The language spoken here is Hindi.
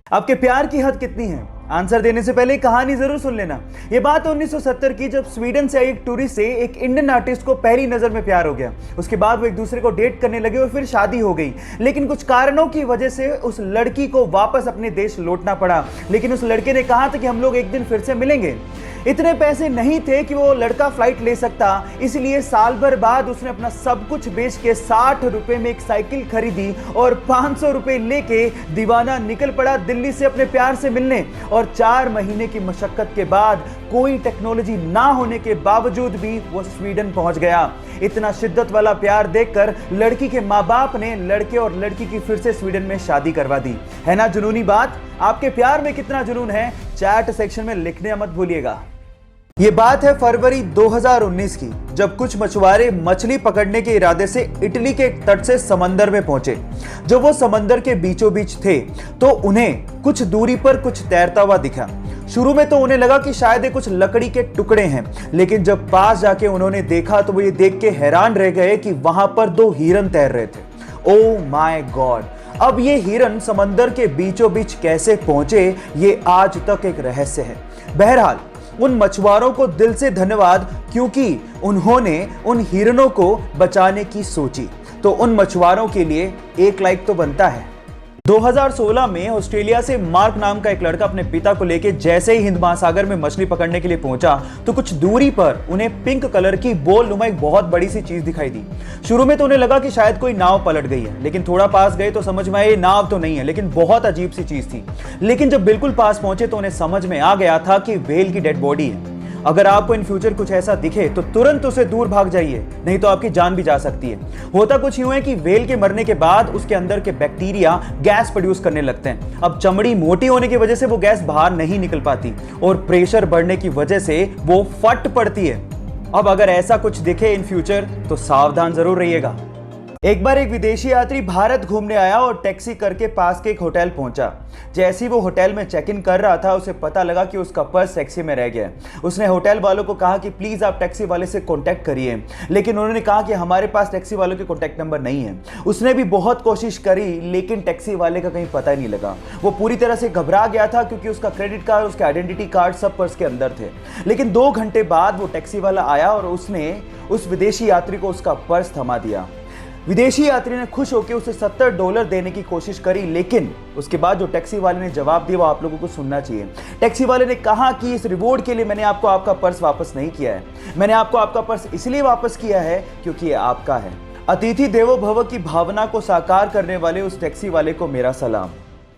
आपके प्यार की हद कितनी है? आंसर देने से पहले कहानी जरूर सुन लेना। ये बात 1970 की, जब स्वीडन से आई एक टूरिस्ट से एक इंडियन आर्टिस्ट को पहली नजर में प्यार हो गया। उसके बाद वो एक दूसरे को डेट करने लगे और फिर शादी हो गई। लेकिन कुछ कारणों की वजह से उस लड़की को वापस अपने देश लौटना पड़ा। लेकिन उस लड़के ने कहा था कि हम लोग एक दिन फिर से मिलेंगे। इतने पैसे नहीं थे कि वो लड़का फ्लाइट ले सकता, इसलिए साल भर बाद उसने अपना सब कुछ बेच के 60 रुपए में एक साइकिल खरीदी और 500 रुपए लेके दीवाना निकल पड़ा दिल्ली से अपने प्यार से मिलने। और 4 महीने की मशक्कत के बाद, कोई टेक्नोलॉजी ना होने के बावजूद भी वो स्वीडन पहुंच गया। इतना शिद्दत वाला प्यार देखकर लड़की के माँ बाप ने लड़के और लड़की की फिर से स्वीडन में शादी करवा दी। है ना जुनूनी बात? आपके प्यार में कितना जुनून है, चैट सेक्शन में लिखने मत भूलिएगा। ये बात है फरवरी 2019 की, जब कुछ मछुआरे मछली पकड़ने के इरादे से इटली के एक तट से समंदर में पहुंचे। जब वो समंदर के बीचों बीच थे तो उन्हें कुछ दूरी पर कुछ तैरता हुआ दिखा। शुरू में तो उन्हें लगा कि शायद ये कुछ लकड़ी के टुकड़े हैं, लेकिन जब पास जाके उन्होंने देखा तो वो ये देख के हैरान रह गए कि वहां पर 2 हिरन तैर रहे थे। Oh my God! अब ये हिरन समंदर के बीचों बीच कैसे पहुंचे, ये आज तक एक रहस्य है। बहरहाल, उन मछुआरों को दिल से धन्यवाद, क्योंकि उन्होंने उन हिरणों को बचाने की सोची। तो उन मछुआरों के लिए एक लाइक तो बनता है। 2016 में ऑस्ट्रेलिया से मार्क नाम का एक लड़का अपने पिता को लेकर जैसे ही हिंद महासागर में मछली पकड़ने के लिए पहुंचा तो कुछ दूरी पर उन्हें पिंक कलर की बोल नुमा एक बहुत बड़ी सी चीज दिखाई दी। शुरू में तो उन्हें लगा कि शायद कोई नाव पलट गई है, लेकिन थोड़ा पास गए तो समझ में आया ये नाव तो नहीं है, लेकिन बहुत अजीब सी चीज थी। लेकिन जब बिल्कुल पास पहुंचे तो उन्हें समझ में आ गया था कि व्हेल की डेड बॉडी है। अगर आपको इन फ्यूचर कुछ ऐसा दिखे तो तुरंत उसे दूर भाग जाइए, नहीं तो आपकी जान भी जा सकती है। होता कुछ यूं है कि व्हेल के मरने के बाद उसके अंदर के बैक्टीरिया गैस प्रोड्यूस करने लगते हैं। अब चमड़ी मोटी होने की वजह से वो गैस बाहर नहीं निकल पाती और प्रेशर बढ़ने की वजह से वो फट पड़ती है। अब अगर ऐसा कुछ दिखे इन फ्यूचर तो सावधान जरूर रहिएगा। एक बार एक विदेशी यात्री भारत घूमने आया और टैक्सी करके पास के एक होटल पहुंचा। जैसे ही वो होटल में चेक इन कर रहा था, उसे पता लगा कि उसका पर्स टैक्सी में रह गया। उसने होटल वालों को कहा कि प्लीज आप टैक्सी वाले से कांटेक्ट करिए, लेकिन उन्होंने कहा कि हमारे पास टैक्सी वालों के कांटेक्ट नंबर नहीं है। उसने भी बहुत कोशिश करी, लेकिन टैक्सी वाले का कहीं पता ही नहीं लगा। वो पूरी तरह से घबरा गया था, क्योंकि उसका क्रेडिट कार्ड, उसके आइडेंटिटी कार्ड सब पर्स के अंदर थे। लेकिन 2 घंटे बाद वो टैक्सी वाला आया और उसने उस विदेशी यात्री को उसका पर्स थमा दिया। विदेशी यात्री ने खुश होकर उसे $70 देने की कोशिश करी, लेकिन उसके बाद जो टैक्सी वाले ने जवाब दिया वो आप लोगों को सुनना चाहिए। टैक्सी वाले ने कहा कि इस रिवॉर्ड के लिए मैंने आपको आपका पर्स वापस नहीं किया है, मैंने आपको आपका पर्स इसलिए वापस किया है क्योंकि ये आपका है। अतिथि देवो भव की भावना को साकार करने वाले उस टैक्सी वाले को मेरा सलाम।